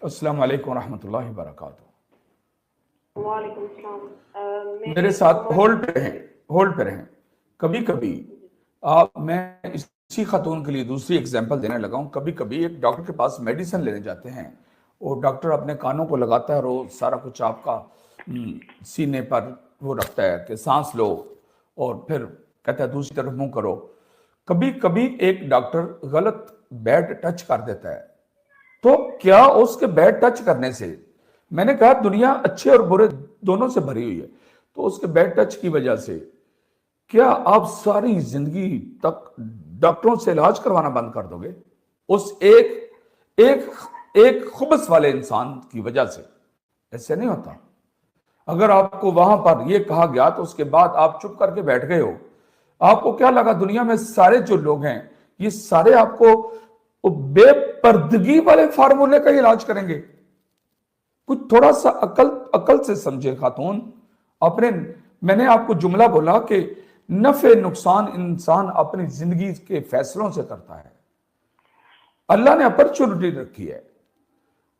السلام علیکم ورحمۃ اللہ وبرکاتہ۔ وعلیکم السلام۔ میرے ساتھ ہولڈ پہ رہیں۔ کبھی کبھی میں اسی خاتون کے لیے دوسری ایگزامپل دینے لگا ہوں۔ کبھی کبھی ایک ڈاکٹر کے پاس میڈیسن لینے جاتے ہیں، اور ڈاکٹر اپنے کانوں کو لگاتا ہے اور وہ سارا کچھ آپ کا سینے پر وہ رکھتا ہے کہ سانس لو، اور پھر کہتا ہے دوسری طرف منہ کرو۔ کبھی کبھی ایک ڈاکٹر غلط بیڈ ٹچ کر دیتا ہے، تو کیا اس کے بیڈ ٹچ کرنے سے، میں نے کہا دنیا اچھے اور برے دونوں سے بھری ہوئی ہے، تو اس کے بیڈ ٹچ کی وجہ سے کیا آپ ساری زندگی تک ڈاکٹروں سے علاج کروانا بند کر دو گے اس ایک خبث والے انسان کی وجہ سے؟ ایسے نہیں ہوتا۔ اگر آپ کو وہاں پر یہ کہا گیا تو اس کے بعد آپ چپ کر کے بیٹھ گئے ہو، آپ کو کیا لگا دنیا میں سارے جو لوگ ہیں یہ سارے آپ کو بے پردگی والے فارمولے کا علاج کریں گے؟ کچھ تھوڑا سا عقل سے سمجھے خاتون۔ میں نے آپ کو جملہ بولا کہ نفع نقصان انسان اپنی زندگی کے فیصلوں سے کرتا ہے۔ اللہ نے اپرچونٹی رکھی ہے،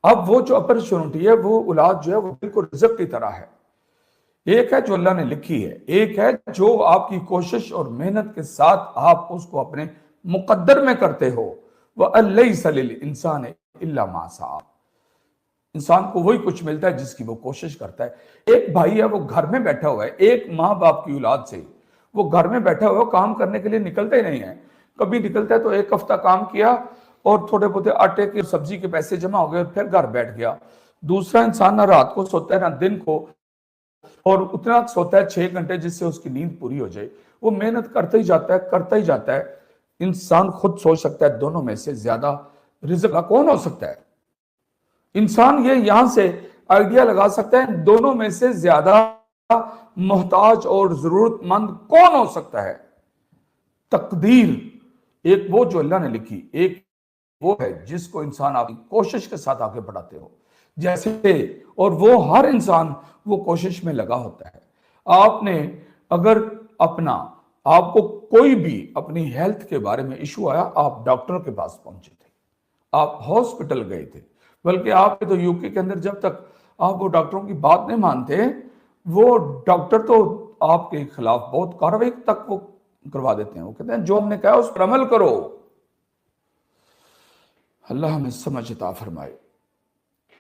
اب وہ جو اپرچونٹی ہے وہ اولاد جو ہے وہ بالکل رزق کی طرح ہے۔ ایک ہے جو اللہ نے لکھی ہے، ایک ہے جو آپ کی کوشش اور محنت کے ساتھ آپ اس کو اپنے مقدر میں کرتے ہو۔ وَأَلَّيْسَ لِلْإِنسَانِ إِلَّا مَا سَعَىٰ، انسان کو وہی کچھ ملتا ہے جس کی وہ کوشش کرتا ہے۔ ایک بھائی ہے وہ گھر میں بیٹھا ہوا ہے، ایک ماں باپ کی اولاد سے وہ گھر میں بیٹھا ہوا کام کرنے کے لیے نکلتے ہی نہیں ہے۔ کبھی نکلتا ہے تو ایک ہفتہ کام کیا اور تھوڑے بہت آٹے کے سبزی کے پیسے جمع ہو گئے، پھر گھر بیٹھ گیا۔ دوسرا انسان نہ رات کو سوتا ہے نہ دن کو، اور اتنا سوتا ہے 6 گھنٹے جس سے اس کی نیند پوری ہو جائے۔ وہ محنت کرتا ہی جاتا ہے۔ انسان خود سوچ سکتا ہے دونوں میں سے زیادہ رزق کون ہو سکتا ہے؟ انسان یہ یہاں سے آئیڈیا لگا سکتا ہے دونوں میں سے زیادہ محتاج اور ضرورت مند کون ہو سکتا ہے؟ تقدیر ایک وہ جو اللہ نے لکھی، ایک وہ ہے جس کو انسان آپ کی کوشش کے ساتھ آگے بڑھاتے ہو جیسے، اور وہ ہر انسان وہ کوشش میں لگا ہوتا ہے۔ آپ نے اگر آپ کو کوئی بھی اپنی ہیلتھ کے بارے میں ایشو آیا، آپ ڈاکٹر کے پاس پہنچے تھے، آپ ہاسپٹل گئے تھے، بلکہ آپ تو یو کے اندر جب تک آپ وہ ڈاکٹروں کی بات نہیں مانتے، وہ ڈاکٹر تو آپ کے خلاف بہت کارروائی تک وہ کروا دیتے ہیں۔ وہ کہتے ہیں جو ہم نے کہا اس پر عمل کرو۔ اللہ ہمیں سمجھ عطا فرمائے۔